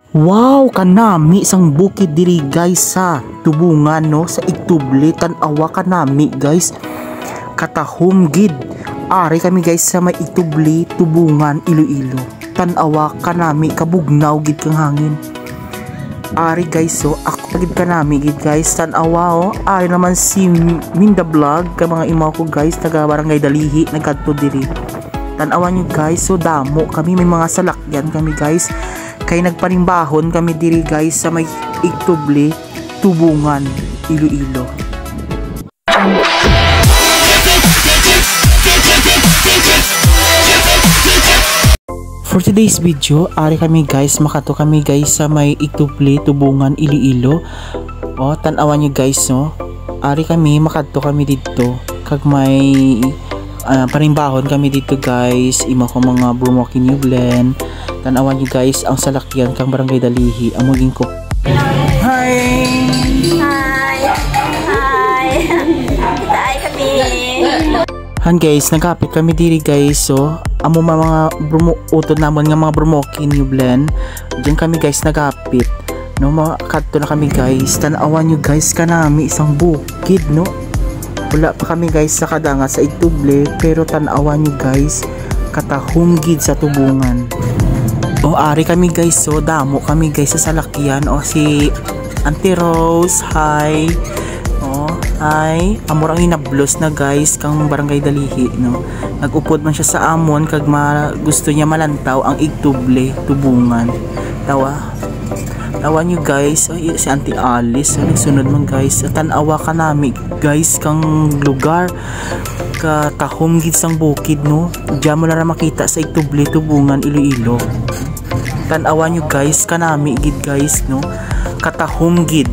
Wow, kanami isang bukid diri guys sa Tubungan no, sa Igtuble. Tan-awa kanami guys, katahom gid. Ari kami guys sa may Igtuble, Tubungan, Iloilo. Tan-awa kanami, kabugnaw gid kang hangin. Ari guys, so ako gid kanami gid guys, tan-awa oh. Ari naman si Minda Vlog, ka mga imaw ko guys, taga Barangay Dalihi, nagkadto diri. Tan-awa nyo guys, so damo kami, may mga salakyan kami guys. Kay nagpanimbahon kami diri guys sa may Igtuble, Tubungan, Iloilo. For today's video, ari kami guys, makato kami guys sa may Igtuble, Tubungan, Iloilo. O, tan-awan nyo guys no, ari kami, makato kami dito kag may panimbahon kami dito guys. Ima ko mga Burmoki New Blend. Tanawan nyo guys ang salakyan kang Barangay Dalihi, ang maging ko. Hi! Hi! Hi! Kita ay kami! Han guys, nagkapit kami diri guys. So, amo mga utod namon nga mga Burmoki New Blend. Diyan kami guys nagkapit. No, makadto na kami guys. Tanawan nyo guys kanami isang bukid no. Wala pa kami guys sa kadanga sa Igtuble, pero tanawan nyo guys, katahom gid sa Tubungan. O ari kami guys, so damo kami guys sa salakyan. O si Auntie Rose, hi. O hi, amor ang inablos na guys kang Barangay Dalihi no. Nagupod man siya sa amon kag gusto niya malantaw ang Igtuble, Tubungan. Tawa nyo guys, si Auntie Alice, so nagsunod man guys. Tanawa ka nami guys kang lugar, katahom gid sang bukid no. Diyan mo na makita sa Igtuble, Tubungan, Iloilo. Tanawa nyo guys kanami gid guys no, katahom gid.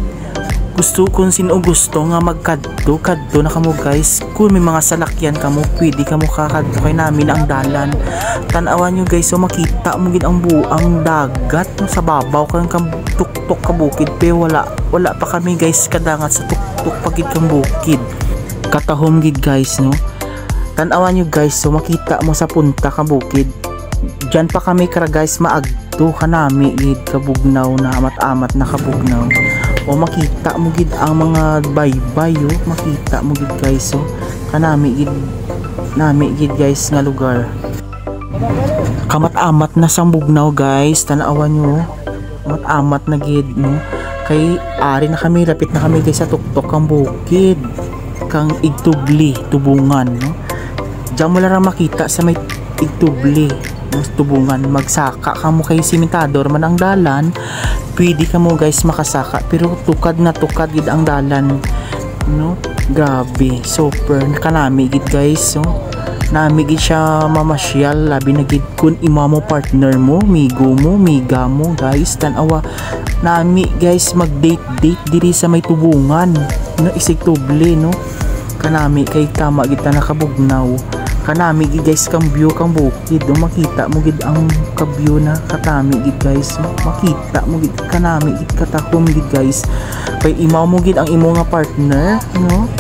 Gusto kung sino gusto nga magkadto na kamo guys. Kung may mga salakyan kamo, pwede kamo kakadto kay namin ang dalan. Tanawa nyo guys, so makita mo gid ang buang dagat no, sa babaw kang tuktok ka bukid. Pero wala pa kami guys kadangat sa tuktok pagid kang bukid. Katahom gid guys no. Tanawa nyo guys, so makita mo sa punta ka bukid. Diyan pa kami kara guys maagto kanami gid, kabugnaw na amat-amat na kabugnaw. O makita mo gid ang mga baybay oh, makita mo gid guys so kanami gid guys nga lugar. Kamat-amat na sang bugnaw guys, tanawa nyo, amat-amat na gid no. Kay ari na kami, lapit na kami guys sa tuktok kang bukid kang Igtuble, Tubungan no. Diyan mo lang makita sa may Igtuble, Tubungan, magsaka ka mo kay simentador man ang dalan, pwede ka mo guys makasaka, pero tukad na tukad gid ang dalan no. Grabe, super nakanami gid guys. So nami gid siya mamasyal, labi na gid kun ima mo partner mo, migo mo, miga mo guys. Tanawa nami guys mag date diri sa may Tubungan no, Igtuble no. Kanami kay tama gid ta nakabugnaw. Kanami gid guys kang view kang bukid no, makita mo gid ang ka-view na katami gid guys no? Makita mo gid kanami gid katahom gid guys. Kay imaw mo gid ang imo nga partner no,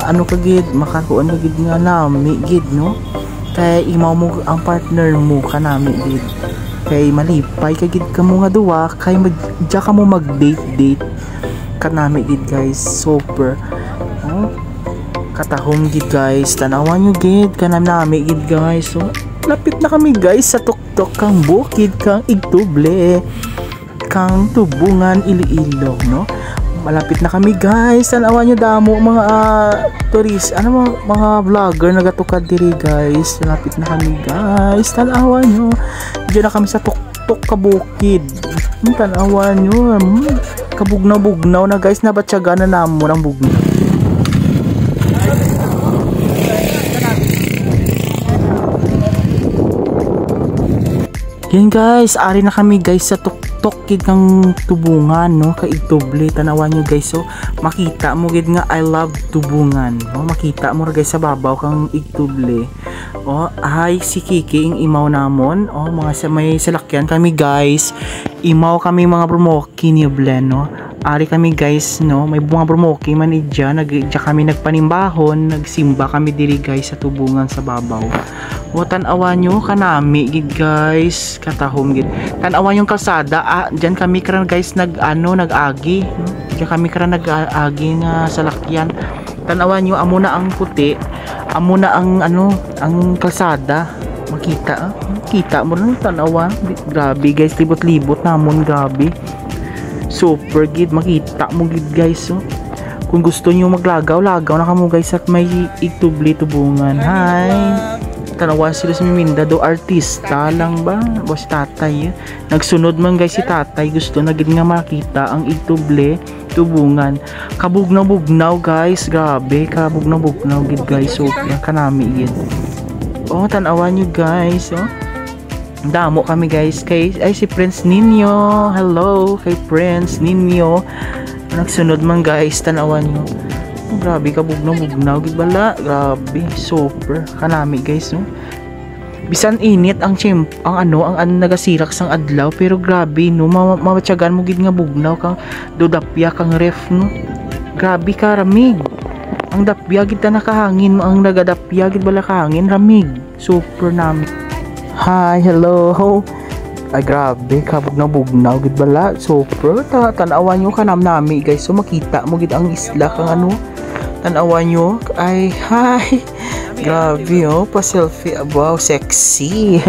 ano ka gid makakuan ka gid nga nami gid no. Kay imaw mo ang partner mo kanami gid, kay malipay ka gid kamo nga duwa, kay diya ka mo mag-date kanami gid guys. Super no? Katahom gid guys, tanawan nyo gid kanami gid guys. So lapit na kami guys sa tuktok kang bukid kang Igtuble, kang Tubungan, Iloilo no. Malapit na kami guys, tanawan nyo damo mga tourist, mga vlogger nagatukad diri guys. Malapit na kami guys, tanawan nyo, diyan na kami sa tuktok ka bukid. Tanawan nyo, kabugnaw na guys, nabatyaga na namo ng bugnaw. Yan guys, ari na kami guys sa tuktok gid kang Tubungan no, kay Igtuble. Tanawan nyo guys, so makita mo gid nga I love Tubungan no, makita mo guys sa babaw kang Igtuble. O ay si Kiki ing imaw namon, o mga may salakyan kami guys, imaw kami mga Burmoki New Blend no. Ari kami guys, no, may bunga brumoki man idya, kami nagpanimbahon, nagsimba kami diri guys sa tubungan sa babaw. O tan-awan nyo kanami gid guys, katahom gid. Tan-awan yung kalsada, diyan kami karon guys nag-agi, no? Diyan kami karon nag-agi nga salakyan. Tan-awan nyo amo na ang puti, amo na ang ang kalsada. Makita, kita mo rin tan-awan. Grabe guys, libot-libot namon, grabe. Super gid, makita mo gid guys. So, kung gusto niyo maglagaw na kamo guys at may Igtubli tubungan. Hi. Tanawan sila sa Miminda do, artista lang ba? O si tatay. Nagsunod man guys si tatay, gusto na gid nga makita ang Igtubli tubungan. Kabugnaw-bugnaw guys, grabe, kabugnaw-bugnaw gid guys. So, yan kanami gid. Oh, tanawan niyo guys, oh. Damo kami guys kay si Prince Nino. Hello kay Prince Nino. Nagsunod man guys, tanawan nyo. Oh, grabe ka bugnaw gid bala. Grabe, super kanami guys, no. Bisan init ang nagasirak sang adlaw, pero grabe no, mamatyagan mo gid nga bugnaw kang dodapya kang ref, no. Grabe ka ramig. Ang dapya gid ta nakahangin, ang nagadapya gid bala kahangin ramig. Super nami. Hi, hello. Ay grabe, kabugnaw gid bala. Super, tanawan nyo kanam nami guys. So makita mo gid ang isla kang tanawan nyo. Ay, hi. Grabe oh, pa selfie. Wow, sexy.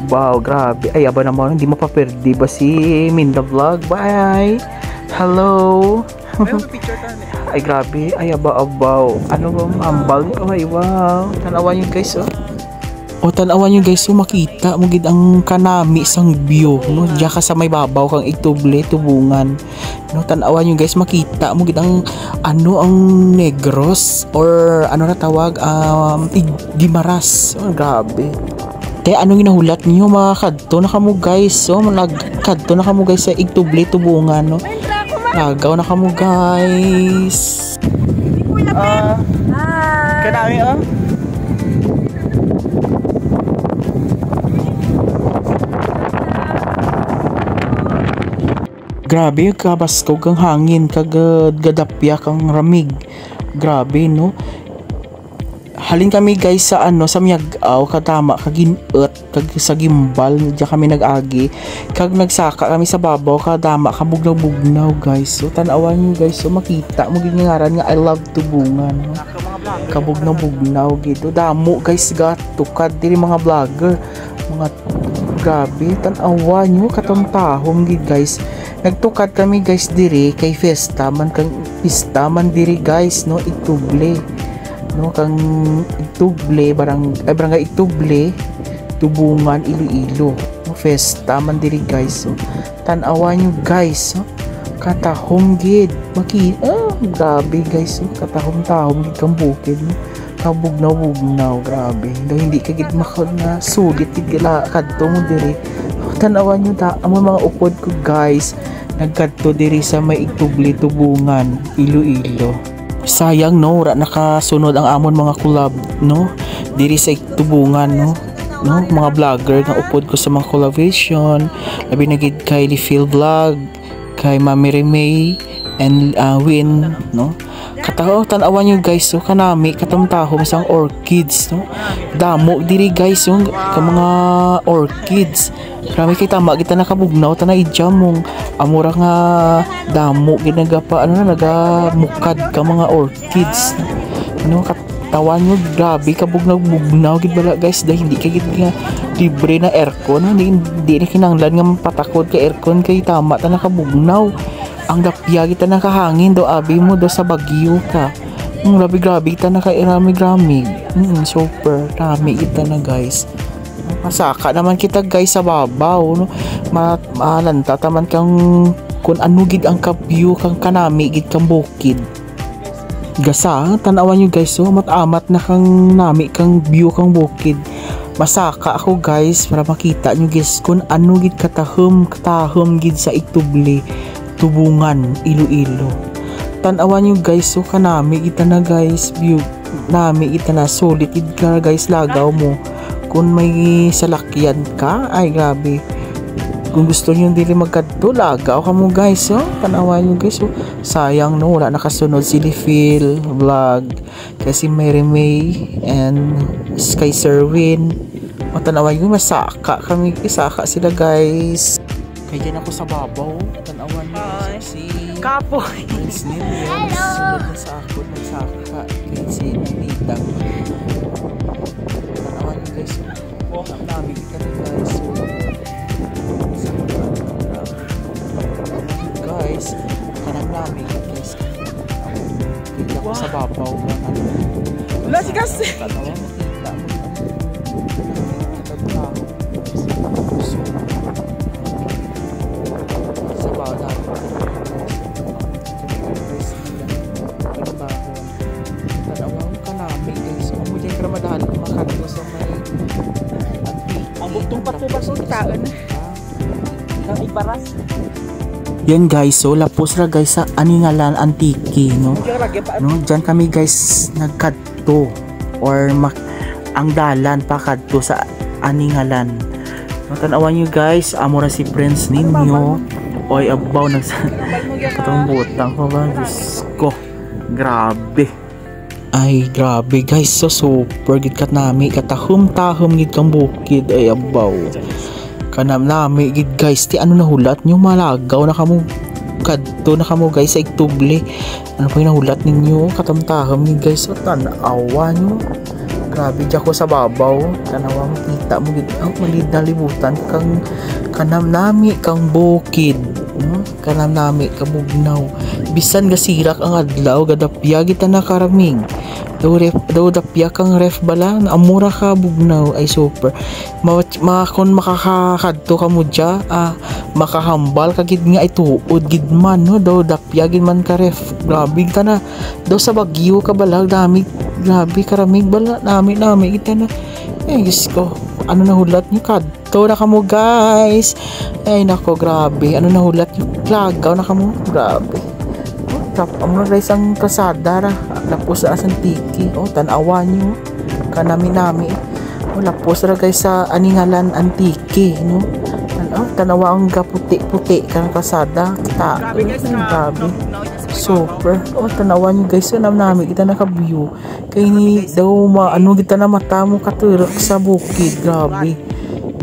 Wow, grabe. Ay, aba naman, hindi mapaperdi ba si Minda Vlog? Bye. Hello. Ay grabe, ay abaw. Ano ba ambal? Ay wow. Tanawan nyo guys oh. O tanawan nyo guys, so makita mo gid ang kanami sang view, no? Diya ka sa may babaw kang Igtubli tubungan, no? Tanawan nyo guys, makita mo gid ang ang Negros or na tawag Guimaras. Oh, grabe. Te anong ginahulat niyo, makakadto na kamo guys. So nagkadto na kamo guys sa Igtubli tubungan, no? Lagaw na kamo guys. Kanami oh. Grabe, kabaskaw kang hangin, kagadapya kang ramig. Grabe, no? Halin kami guys sa sa Miagaw, katama, kaginut, sa gimbal, diyan kami nag-agi. Kag nagsaka kami sa babaw, kadama, kabugnaw-bugnaw guys. So, tanawan nyo guys, so makita mo gingaran nga I love tubungan, no? Kabugnaw-bugnaw, gito. Damo guys, tukad diri mga vlogger. Grabe, tanawan nyo, katang-tahong gid guys. Nagtukad kami guys diri kay Festa man kang pista man diri guys, no, Igtubli, no, kang Igtubli barangay Igtubli tubungan Iloilo, no, Festa man diri guys. So tan-awan nyo guys, no, katahom gid grabe guys, no, katahom-tahom gid kang bukid, no, kabugnaw-bugnaw, grabe. Hindi ka gid na sulit gid kadto mo diri. Tanawan nyo ang mga upod ko guys, nagkadto diri sa may Igtubli tubungan Iloilo. Sayang no, nakasunod ang amon mga collab, no, diri sa Igtubungan, no, mga vlogger nga upod ko sa mga collaboration. Labi na gid kay Phil Vlog, kay Mami Remay and Win, no. Tanawan nyo guys, so kanami katamtahom sang orchids, no. Damo diri guys yung mga orchids. Grabe kay tama kita nakabugnaw ta na idya mong amura nga damo ginagapa nagamukad ka mga orchids, no. Katawan nyo, grabe kabugnaw gid bala guys, dahil hindi ka gid nga libre na aircon, hindi na kinanglan nga mapatakod ka aircon kay tama ta nakabugnaw. Ang dapya kita nakahangin do, abi mo do sa Baguio ka. Grabe kita nakairami-gramig. Super rami kita na guys. Masaka naman kita guys sa babaw, no. Malanta taman kang kun ano gid ang ka-view kang kanami gid kang bukid. Gasa, tanawan nyo guys, so matamat na kang nami kang view kang bukid. Masaka ako guys para makita nyo guys kun ano gid katahom gid sa Igtubli tubungan Iloilo. Tanawan nyo guys, so kanami kita na guys, view nami kita na, solid ka guys, lagaw mo kung may salakyan ka. Ay grabe, kung gusto niyo dili magkadto lagaw ka mo guys tanawan niyo guys sayang no wala nakasunod si Lifil vlog kasi Mary May and Sky Serwin tanawan niyo masaka kami isaka sila guys kaya dyan ako sa babaw tanawan niyo si Kapoy hello sa ako nagsaka kasi nandita tanawan niyo guys ang dami kita rin guys kanang namin guys hindi ako sa babaw wala si kasi sa babaw kanang kanami guys mamujan ka ramadahan makadto sa may ang bugtong patubas kaan ang iparas. Yan guys, so lapos ra guys sa Aningalan Antique no. Diyan kami guys nagkadto or ang dalan pa kadto sa Aningalan. No, tanawan niyo guys, amo ra si Prince ninyo. Oy abaw katong butang ko ba Diyos ko. Grabe. Ay grabe guys, so super gid kat nami katahom-tahom gid kang bukid ay abaw. Kanam nami gid guys ti ano nahulat nyo malagaw na kamo kadto na kamo guys sa Igtuble ano pa yung nahulat ninyo katamtaham gid guys so tanawa nyo grabe di ako sa babaw tanawa mo kita mo gid malid na libutan kang kanam nami kang bukid kanam nami kabugnaw bisan gasirak ang adlaw gadapya kita na karaming daw dapya kang ref bala amura ka bugnaw ay super makakon makakakadto ka mo dya makahambal kagid nga ituod gid man no daw dapya gid man ka ref grabe kita na daw sa Baguio ka bala dami grabe karamig bala nami kita na Diyos ko ano nahulat nyo kadto na kamo guys ay nako grabe ano nahulat nyo lagaw na kamo grabe ang mga guys ang kasada ra lapos sa Antique tanawa nyo kanami lapos ra guys sa Aningalan Antique no tanawa ang puti kan kasada grabe super tanawa nyo guys nami kita naka-view kay ni daw ano kita na mata mo katurok sa bukid grabe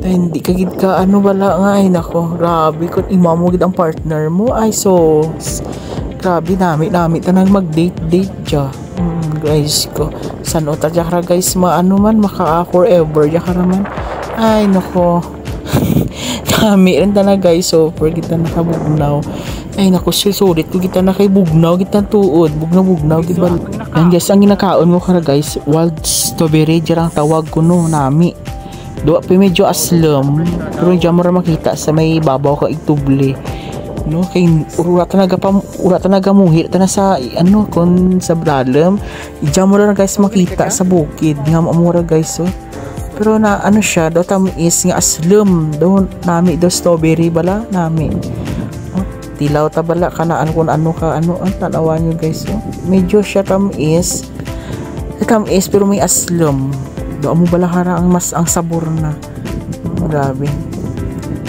hindi kagid ka ano bala nga ay nako grabe kung imamo gid ang partner mo ay so grabe nami tanang mag-date dya guys ko sano ta dya kara guys maano man maka forever dya kara man ay nako nami rin ta na guys so for kita nakabugnaw ay nako sulit ko kita na kay bugnaw kita tuod bugnaw kita yan guys ang ginakaon mo kara guys wild strawberry dya ang tawag ko no nami do pa medyo aslam pero dya mo ra makita sa may babaw ka Igtuble no kay ura talaga muhit na sa ano kon sa dalam diyan mo na guys makita sa bukid nga amura guys pero na ano siya daw tamis nga aslam daw nami daw strawberry bala nami tilaw ta bala kanaan kun ano ka ano ang tanawan nyo guys medyo siya tamis pero may aslam daw mo bala hara ang mas ang sabor na grabe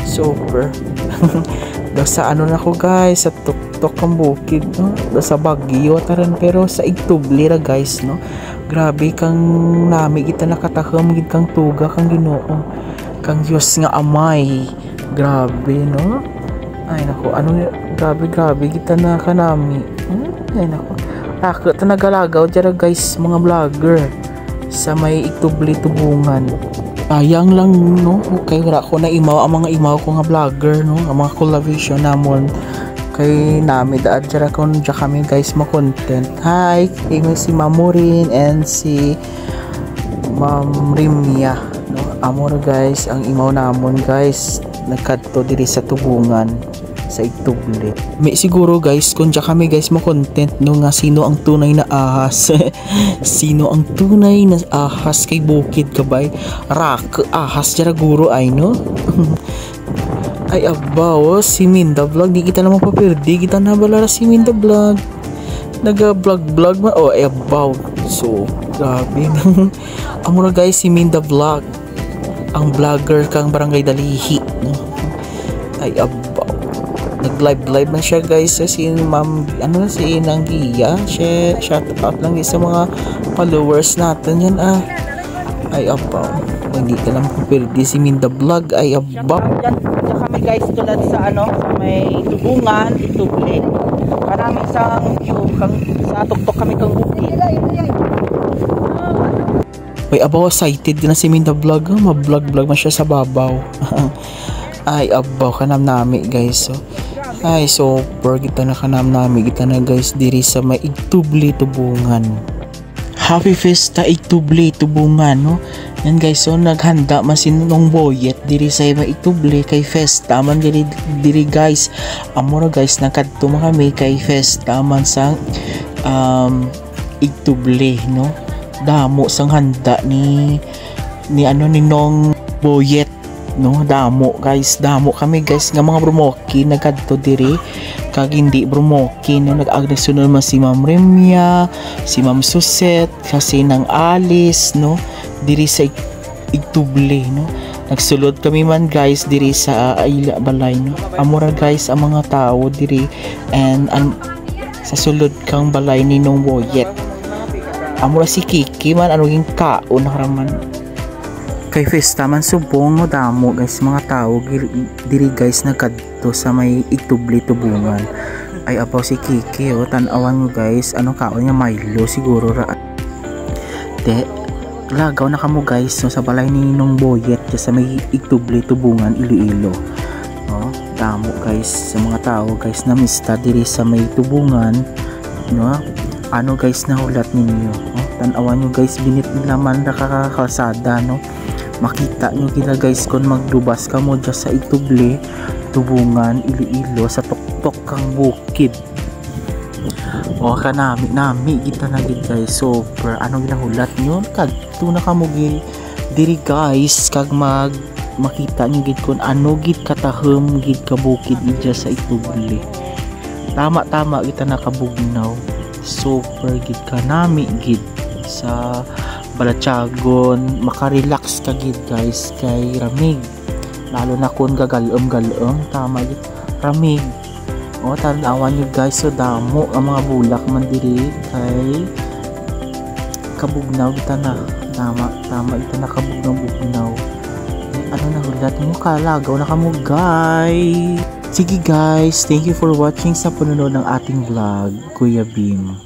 super daw sa ano na ko guys sa tuktok ang bukid no daw sa Baguio taran pero sa Igtuble ra guys no grabe kang nami kita nakatahom gid kang tuga kang Ginoo kang Diyos nga amay grabe no ay nako ano grabe kita na kanami ay nako takot na nagalagaw dyan guys mga vlogger sa may Igtuble tubungan sayang lang no kay wala ko na imaw ang mga imaw ko nga vlogger no ang mga collaboration namon kay nami daad dyan kon dyan kami guys ma-content hi kay si Mamurin and si Ma'am Rimia no amor guys ang imaw namon guys nagkadto diri sa tubungan sa Igtuble may siguro guys kung dyan kami guys ma-content no nga sino ang tunay na ahas sino ang tunay na ahas kay bukid kabay rak ahas dyan guro ay no ay abaw si Minda Vlog di kita naman papirdi kita na balara si Minda Vlog naga vlog ma ay abaw so grabe amura guys si Minda Vlog ang vlogger kang Barangay Dalihi no? Ay abaw. Nag-live man siya guys si ma'am, si Inang Gia. Shout out lang sa mga followers natin yan Ay abaw. Hindi ka lang pwede si Minda Vlog. Ay abaw. Diyan kami guys tulad sa may tubungan, ituble. Karami sa tuktok kami kang bukid. Ay abaw, excited na si Minda Vlog. Ma-vlog man siya sa babaw. Ay abaw, kanam nami guys. Ay super kita na kanam nami kita na guys diri sa may ituble tubungan. Happy Fiesta ituble tubungan no. Yan guys, so naghanda man sinong boyet diri sa may ituble kay Fiesta man diri guys. Amora guys nakadto man kami kay Fiesta man sa ituble no. Damo sang handa ni nong boyet no, damo kami guys nga mga brumoki nagkadto diri kag hindi brumoki no, nag-agresunod man si Ma'am Remya, si Ma'am Suset kasi nang Alice no diri sa ituble no. Nagsulod kami man guys diri sa Ayla Balay no. Amora guys ang mga tao diri and sa sulod kang balay ni nong boyet. Amura si Kiki man anong kaon haraman kay Fiesta man subong no, damo guys mga tao diri guys nagkadto sa may ituble tubungan. Ay apaw si Kiki tan-awan mo guys anong kaon niya, Milo siguro ra. Lagaw na kamo guys no, sa balay ni nong boyet sa may ituble tubungan Iloilo. Damo guys sa mga tao guys na mista diri sa may tubungan no. Guys nahulat ninyo tan-awan nyo guys binit nila man ra kalsada no. Makita nyo kita guys kung magdubas ka mo dyan sa ituble tubungan Iloilo sa tuktok kang bukid. Nami kita na gid guys super ginahulat nyo kadto na kamo diri guys kag makita nyo gid kung gid katahem gid ka bukid dyan sa ituble. Tama kita nakabugnaw. Super gid ka nami gid sa Balatyagon, makarelax ka gid guys kay ramig, lalo na kung gagalom tama gid ramig. Tan-awan nyo guys so damo ang mga bulak man diri kay kabugnaw kita na tama ito na kabugnaw nahulat mo kalagaw na kamo guys. Sige guys, thank you for watching sa panunod ng ating vlog, Kuya Bim.